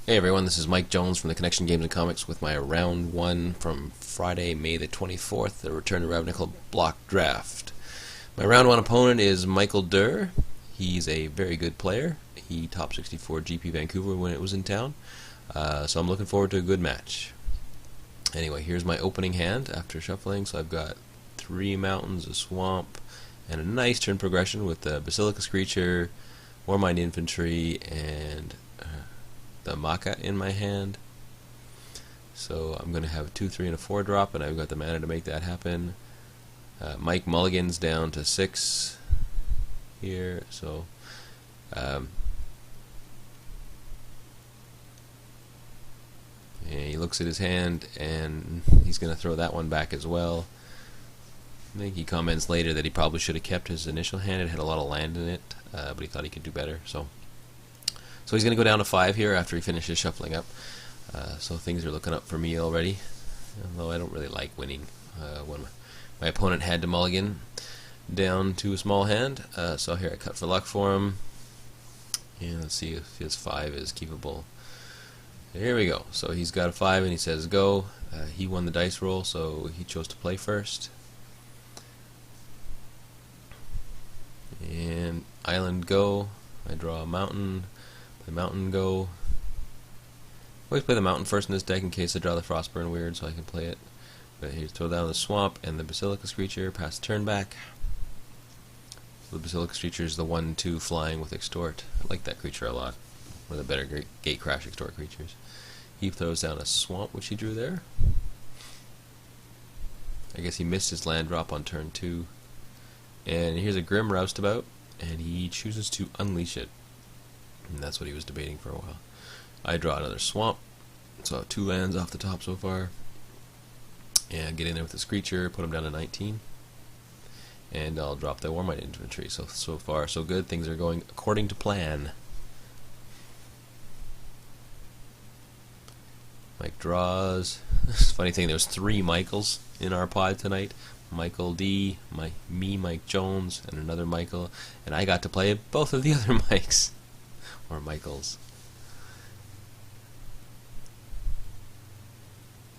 Hey everyone, this is Mike Jones from the Connection Games and Comics with my round 1 from Friday, May the 24th, the Return to Ravnica block draft. My round 1 opponent is Michael Durr. He's a very good player. He top 64 GP Vancouver when it was in town, so I'm looking forward to a good match. Anyway, here's my opening hand after shuffling. So I've got 3 mountains, a swamp, and a nice turn progression with the Basilicus creature, Warmind infantry, and the Maca in my hand. So I'm going to have a 2, 3, and a 4 drop, and I've got the mana to make that happen. Mike Mulligan's down to 6 here, so and he looks at his hand, and he's going to throw that one back as well. I think he comments later that he probably should have kept his initial hand. It had a lot of land in it, but he thought he could do better. So he's going to go down to 5 here after he finishes shuffling up. So things are looking up for me already, although I don't really like winning when my opponent had to mulligan down to a small hand. So here I cut for luck for him, and let's see if his 5 is keepable. Here we go. So he's got a 5 and he says go. He won the dice roll, so he chose to play first. And island go. I draw a mountain. The mountain go. Always play the mountain first in this deck in case I draw the Frostburn weird, so I can play it. But here, throw down the swamp and the Basilicus creature, pass the turn back. The Basilicus creature is the 1/2 flying with extort. I like that creature a lot. One of the better gate crash extort creatures. He throws down a swamp, which he drew there. I guess he missed his land drop on turn 2. And here's a Grim Roustabout, and he chooses to unleash it. And that's what he was debating for a while. I draw another swamp, so I have 2 lands off the top so far. And get in there with this creature, put him down to 19. And I'll drop the Warmind infantry. So far, so good. Things are going according to plan. Mike draws. Funny thing, there's 3 Michaels in our pod tonight. Michael D, Mike Jones, and another Michael. And I got to play both of the other Mikes. Or Michaels.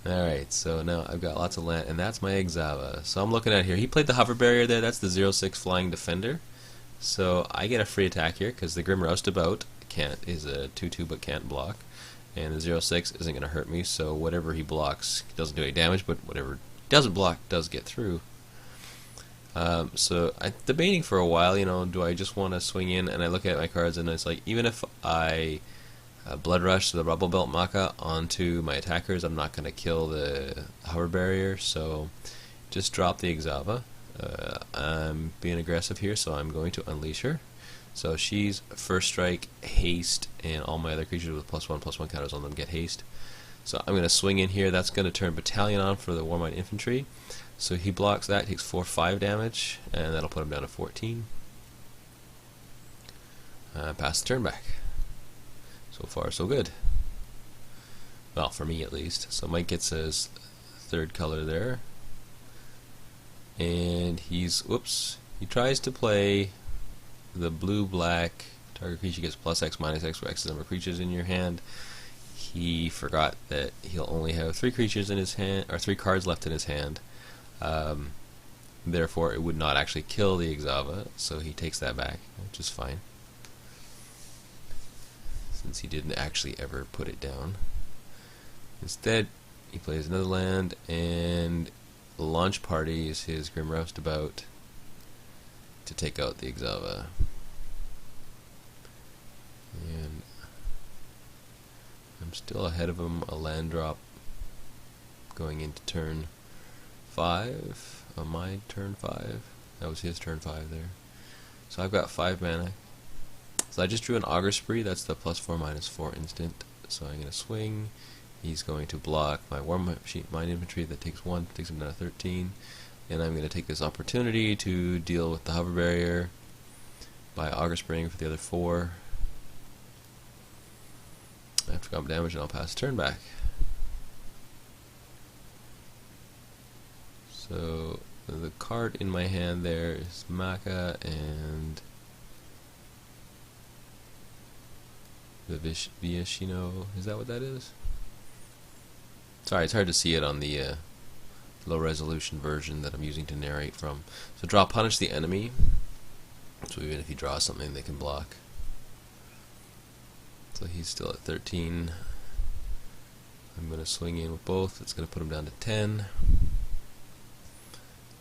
Alright, so now I've got lots of land, and that's my Exava. So I'm looking at here. He played the hover barrier there. That's the 0/6 flying defender. So I get a free attack here because the Grim Roustabout is a 2/2 but can't block. And the 0/6 isn't going to hurt me, so whatever he blocks doesn't do any damage, but whatever he doesn't block does get through. So I'm debating for a while, do I just want to swing in? And I look at my cards, and it's like, even if I Blood Rush the Rubble Belt Maca onto my attackers, I'm not going to kill the hover barrier, so just drop the Exava. I'm being aggressive here, so I'm going to unleash her. So she's first strike, haste, and all my other creatures with +1/+1 counters on them get haste. So I'm going to swing in here. That's going to turn Battalion on for the Warmind infantry. So he blocks that, takes 4/5 damage, and that'll put him down to 14. Pass the turn back. So far, so good. Well, for me at least. So Mike gets his 3rd color there. And he tries to play the blue-black. Target creature gets +X/-X for X number of creatures in your hand. He forgot that he'll only have 3 creatures in his hand, or 3 cards left in his hand. Therefore, it would not actually kill the Exava, so he takes that back, which is fine, since he didn't actually ever put it down. Instead, he plays another land, and launch parties his Grim Roustabout to take out the Exava. And I'm still ahead of him, a land drop going into turn 5 on my turn 5. That was his turn 5 there. So I've got 5 mana. So I just drew an Augur Spree. That's the +4/-4 instant. So I'm going to swing. He's going to block my Warmind infantry that takes 1, takes him down to 13. And I'm going to take this opportunity to deal with the hover barrier by Augur Spring for the other 4. After combat damage, and I'll pass the turn back. So the card in my hand there is Maca and The Viashino, is that what that is? Sorry, it's hard to see it on the low resolution version that I'm using to narrate from. So draw punish the enemy. So even if he draws something, they can block. So he's still at 13. I'm going to swing in with both. It's going to put him down to 10.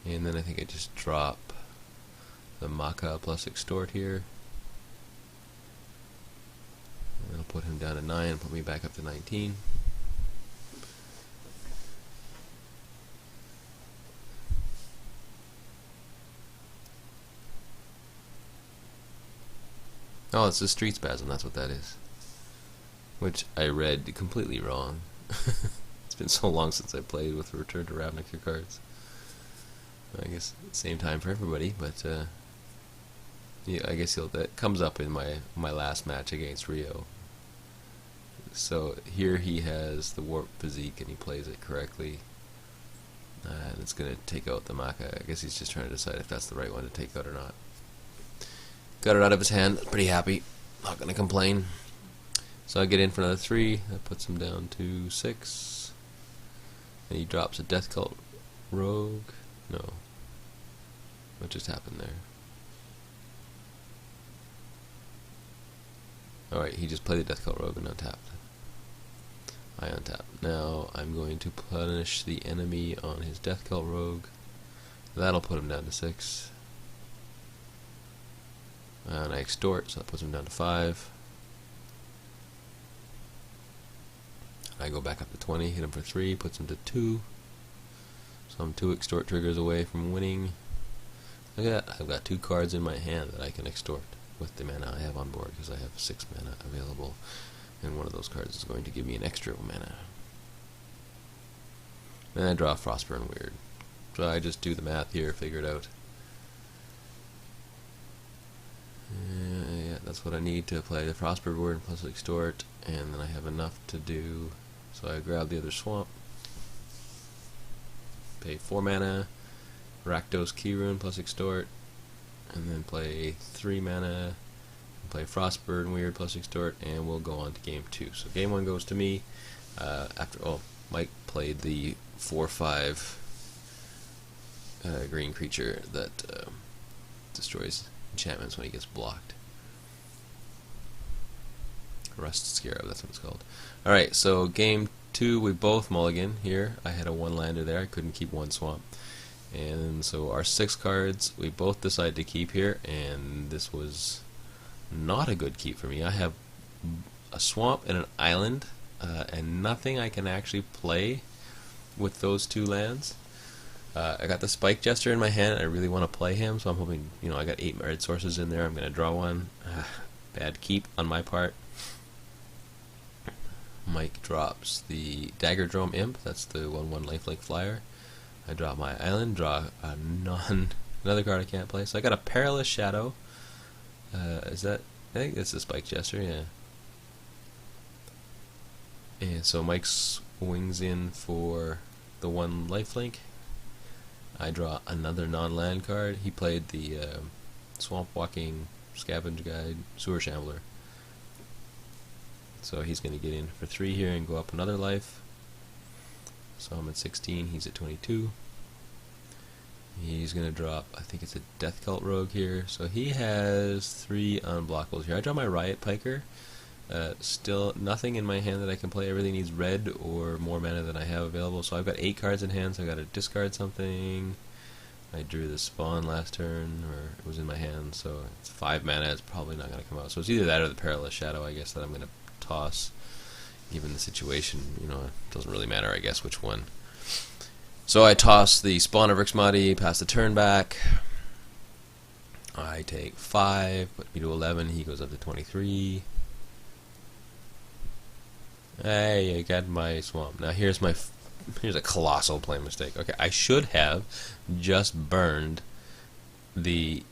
And then I think I just drop the Maca plus extort here. And that'll put him down to 9 and put me back up to 19. Oh, it's the street spasm, that's what that is. Which I read completely wrong. It's been so long since I played with Return to Ravnica cards. I guess same time for everybody, but yeah, I guess that comes up in my last match against Rio. So here he has the warp physique and he plays it correctly. And it's going to take out the Maca. I guess he's just trying to decide if that's the right one to take out or not. Got it out of his hand, pretty happy, not going to complain. So I get in for another 3, that puts him down to 6. And he drops a Death Cult Rogue. No. What just happened there? Alright, he just played the Death Cult Rogue and untapped. I untap. Now I'm going to punish the enemy on his Death Cult Rogue. That'll put him down to 6. And I extort, so that puts him down to 5. I go back up to 20, hit him for 3, puts him to 2. So I'm 2 extort triggers away from winning. Look at that, I've got 2 cards in my hand that I can extort with the mana I have on board, because I have 6 mana available, and one of those cards is going to give me an extra mana. Then I draw Frostburn Weird. So I just do the math here, figure it out. Yeah, that's what I need to play the Frostburn Weird plus extort, and then I have enough to do. So I grab the other swamp, pay 4 mana, Rakdos Keyrune plus extort, and then play 3 mana, and play Frostburn Weird plus extort, and we'll go on to game 2. So game 1 goes to me. Mike played the 4/5 green creature that destroys enchantments when he gets blocked. Rust Scarab, that's what it's called. Alright, so game 2, we both mulligan here. I had a 1-lander there, I couldn't keep 1 swamp. And so our 6 cards, we both decided to keep here, and this was not a good keep for me. I have a swamp and an island, and nothing I can actually play with those 2 lands. I got the Spike Jester in my hand, and I really want to play him, so I'm hoping, I got 8 red sources in there, I'm going to draw one. Bad keep on my part. Mike drops the Dagger Drome Imp, that's the 1/1 lifelink flyer. I draw my island, draw another card I can't play. So I got a Perilous Shadow. I think it's the Spike Jester, yeah. And so Mike swings in for the 1 lifelink. I draw another non-land card. He played the Swamp Walking Scavenge Guide Sewer Shambler. So he's going to get in for 3 here and go up another life. So I'm at 16, he's at 22. He's going to drop, I think it's a Death Cult Rogue here. So he has 3 unblockables here. I draw my Riot Piker. Still nothing in my hand that I can play. Everything needs red or more mana than I have available. So I've got 8 cards in hand, so I've got to discard something. I drew the Spawn last turn, or it was in my hand, so it's 5 mana. It's probably not going to come out. So it's either that or the Perilous Shadow, I guess, that I'm going to toss, given the situation. It doesn't really matter, I guess, which one. So I toss the Spawn of Rixmati, pass the turn back. I take 5, put me to 11, he goes up to 23. Hey, I got my swamp. Now here's a colossal play mistake. Okay, I should have just burned the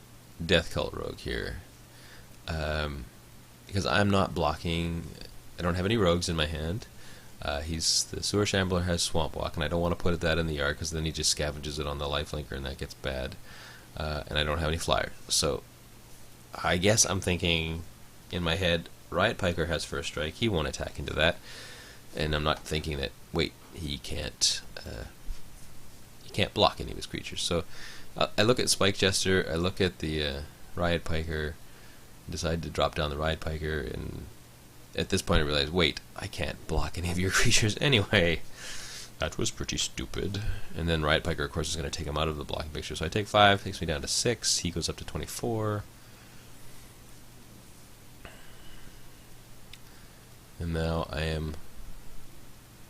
Death Cult Rogue here. Because I'm not blocking, I don't have any rogues in my hand. The Sewer Shambler has Swamp Walk, and I don't want to put that in the yard because then he just scavenges it on the lifelinker and that gets bad. And I don't have any flyers. So I guess I'm thinking in my head, Riot Piker has first strike. He won't attack into that. And I'm not thinking that, wait, he can't block any of his creatures. So I look at Spike Jester, I look at the Riot Piker, decide to drop down the Riot Piker, and at this point I realize, wait, I can't block any of your creatures anyway. That was pretty stupid. And then Riot Piker, of course, is going to take him out of the blocking picture. So I take 5, takes me down to 6, he goes up to 24. And now I am...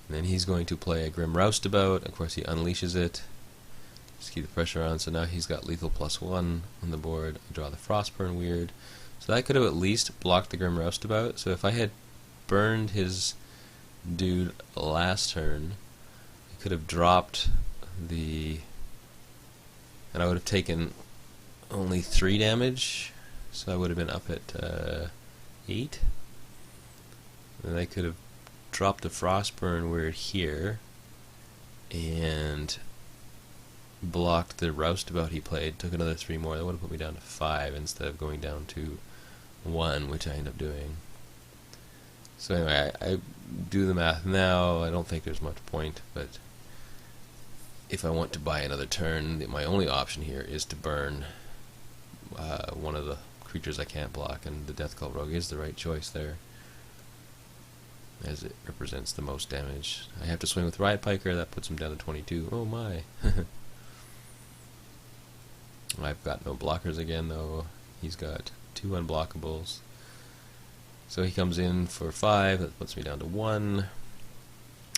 And then he's going to play a Grim Roustabout. Of course, he unleashes it. Just keep the pressure on. So now he's got lethal +1 on the board. I draw the Frostburn Weird. So that could have at least blocked the Grim Roustabout. So if I had burned his dude last turn, I could have dropped the... And I would have taken only 3 damage. So I would have been up at 8. And I could have dropped the Frostburn Weird here and blocked the Roustabout he played, took another 3 more. That would have put me down to 5 instead of going down to 1, which I end up doing. So anyway, I do the math now. I don't think there's much point, but if I want to buy another turn, my only option here is to burn one of the creatures I can't block, and the Death Cult Rogue is the right choice there, as it represents the most damage. I have to swing with Riot Piker, that puts him down to 22. Oh my. I've got no blockers again though. He's got 2 unblockables. So he comes in for 5, that puts me down to 1.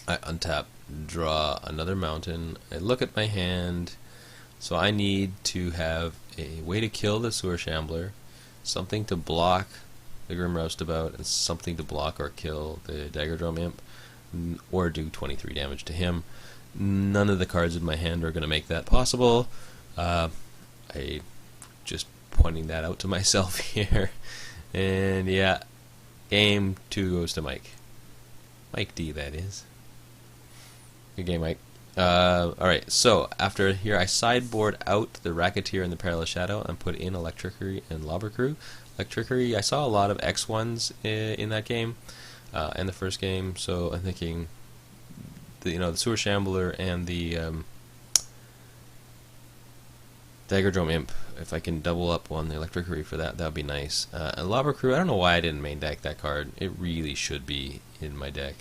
I untap, draw another mountain. I look at my hand. So I need to have a way to kill the Sewer Shambler, something to block the Grim Roustabout, and something to block or kill the Dagger Drum Imp, or do 23 damage to him. None of the cards in my hand are going to make that possible. I just pointing that out to myself here. And yeah, game 2 goes to Mike. Mike D, that is. Good game, Mike. Alright, so after here I sideboard out the Racketeer and the Perilous Shadow and put in Electrickery and Lobbercrew. Electrickery, I saw a lot of X1s in that game, and the first game, so I'm thinking, the Sewer Shambler and the Dagger Drum Imp, if I can double up on the Electrickery for that, that would be nice. And Lobbercrew, I don't know why I didn't main deck that card. It really should be in my deck.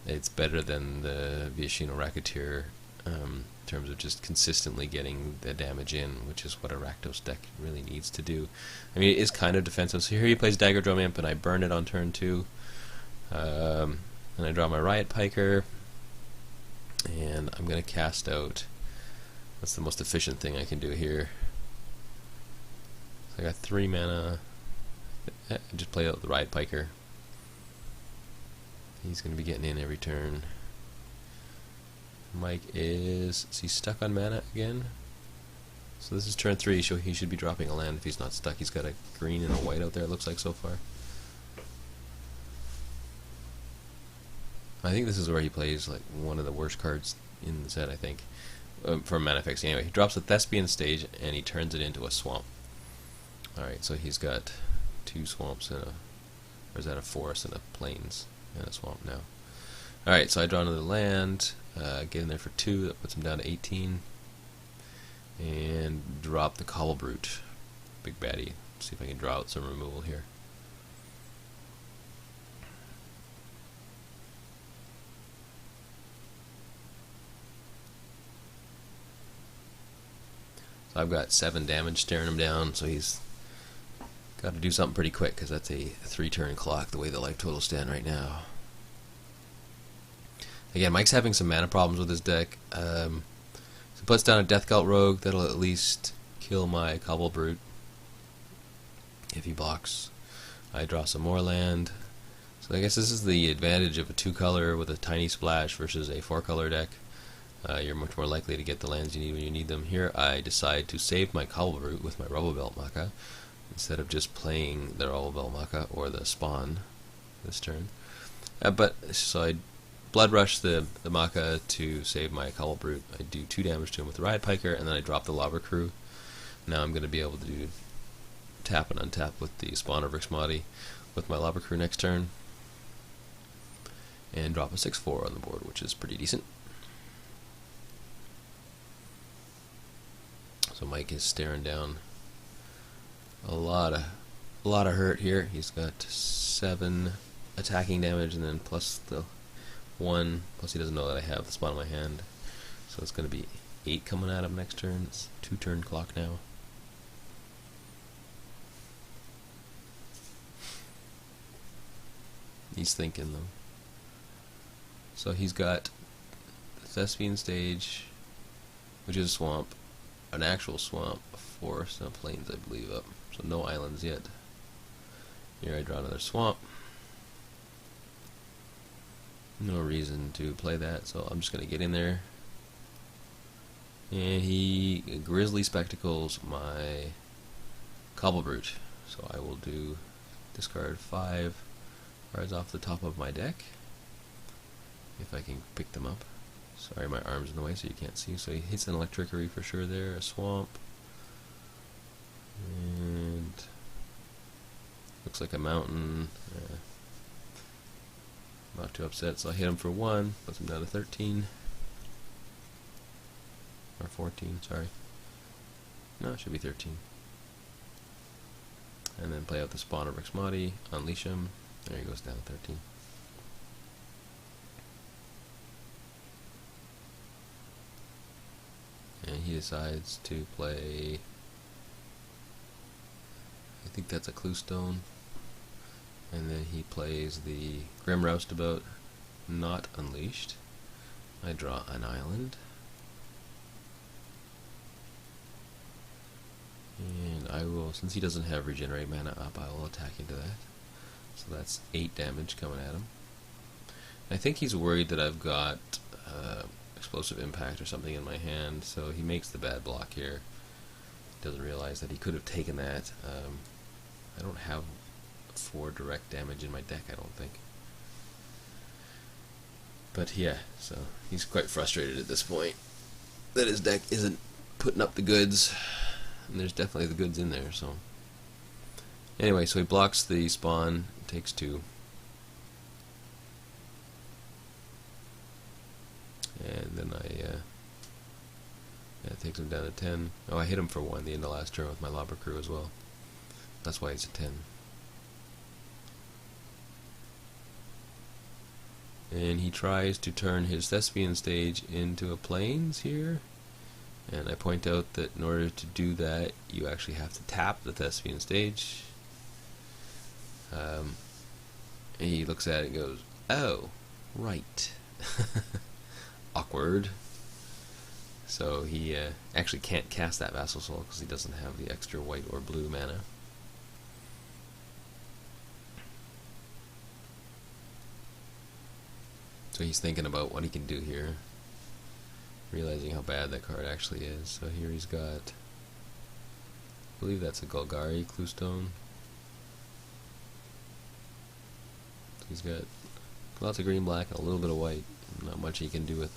It's better than the Viashino Racketeer in terms of just consistently getting the damage in, which is what a Rakdos deck really needs to do. I mean, it is kind of defensive. So here he plays Dagger Drum Imp, and I burn it on turn 2. And I draw my Riot Piker, and I'm going to cast out. That's the most efficient thing I can do here. So I got 3 mana. I just play out the Riot Piker. He's going to be getting in every turn. Mike is he stuck on mana again? So this is turn 3, so he should be dropping a land if he's not stuck. He's got a green and a white out there, it looks like so far. I think this is where he plays like one of the worst cards in the set, I think, for mana effects. Anyway, he drops a Thespian Stage and he turns it into a swamp. Alright, so he's got 2 swamps and or is that a forest and a plains and a swamp now. Alright, so I draw another land, get in there for 2, that puts him down to 18, and drop the Cobble Brute, big baddie. See if I can draw out some removal here. So I've got 7 damage staring him down, so he's got to do something pretty quick, because that's a 3-turn clock the way the life totals stand right now. Again, Mike's having some mana problems with his deck. So he puts down a Death Cult Rogue, that'll at least kill my Cobble Brute if he blocks. I draw some more land. So I guess this is the advantage of a 2-color with a tiny splash versus a 4-color deck. You're much more likely to get the lands you need when you need them. Here I decide to save my Cobble Brute with my Rubble Belt Maka instead of just playing the Rubble Belt Maka or the Spawn this turn. So I Blood Rush the Maka to save my Cobble Brute. I do 2 damage to him with the Riot Piker, and then I drop the Lobbercrew. Now I'm going to be able to do tap and untap with the Spawn of Rixmati. with my Lava Crew next turn, and drop a 6/4 on the board, which is pretty decent. So Mike is staring down a lot of hurt here. He's got 7 attacking damage, and then plus the 1. Plus he doesn't know that I have the spot in my hand, so it's going to be 8 coming at him next turn. It's 2-turn clock now. He's thinking though. So he's got the Thespian stage, which is a swamp, an actual swamp, forest, and plains, I believe, up. So no islands yet. Here I draw another swamp. No reason to play that, so I'm just going to get in there. And he grizzly spectacles my Cobble Brute. So I will discard 5 cards off the top of my deck, if I can pick them up. Sorry, my arm's in the way so you can't see. So he hits an Electrickery for sure there, a swamp, and looks like a mountain. Not too upset, so I hit him for 1, puts him down to 13. Or 14, sorry. No, it should be 13. And then play out the Spawn of Rixmati, unleash him. There he goes down to 13. And he decides to play, I think that's a Cluestone. And then he plays the Grim Roustabout, not unleashed. I draw an island. And I will, since he doesn't have regenerate mana up, I will attack into that. So that's 8 damage coming at him. I think he's worried that I've got Explosive Impact or something in my hand, so he makes the bad block here. Doesn't realize that he could have taken that. I don't have 4 direct damage in my deck, I don't think. But yeah, so he's quite frustrated at this point that his deck isn't putting up the goods. And there's definitely the goods in there, so. Anyway, so he blocks the spawn, takes 2. And then it takes him down to 10. Oh, I hit him for 1 the end of last turn with my Lava Crew as well. That's why he's at 10. And he tries to turn his Thespian stage into a plains here. And I point out that in order to do that, you actually have to tap the Thespian stage. And he looks at it and goes, "Oh, right." Awkward. So he actually can't cast that Vassal Soul because he doesn't have the extra white or blue mana. So he's thinking about what he can do here, realizing how bad that card actually is. So here he's got, I believe that's a Golgari Cluestone. He's got lots of green, black, and a little bit of white. Not much he can do with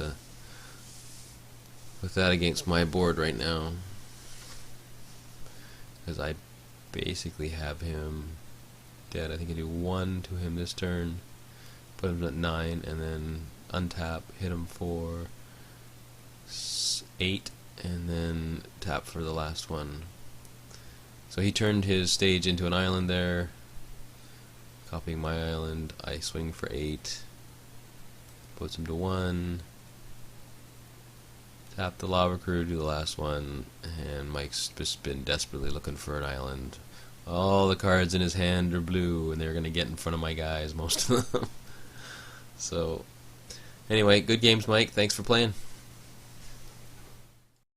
that against my board right now, because I basically have him dead. I think I do 1 to him this turn, put him at 9, and then untap, hit him for 8, and then tap for the last one. So he turned his stage into an island there, copying my island. I swing for 8, puts him to 1, tap the Lava Crew, do the last one, and Mike's just been desperately looking for an island. All the cards in his hand are blue, and they're going to get in front of my guys, most of them. So, anyway, good games, Mike. Thanks for playing.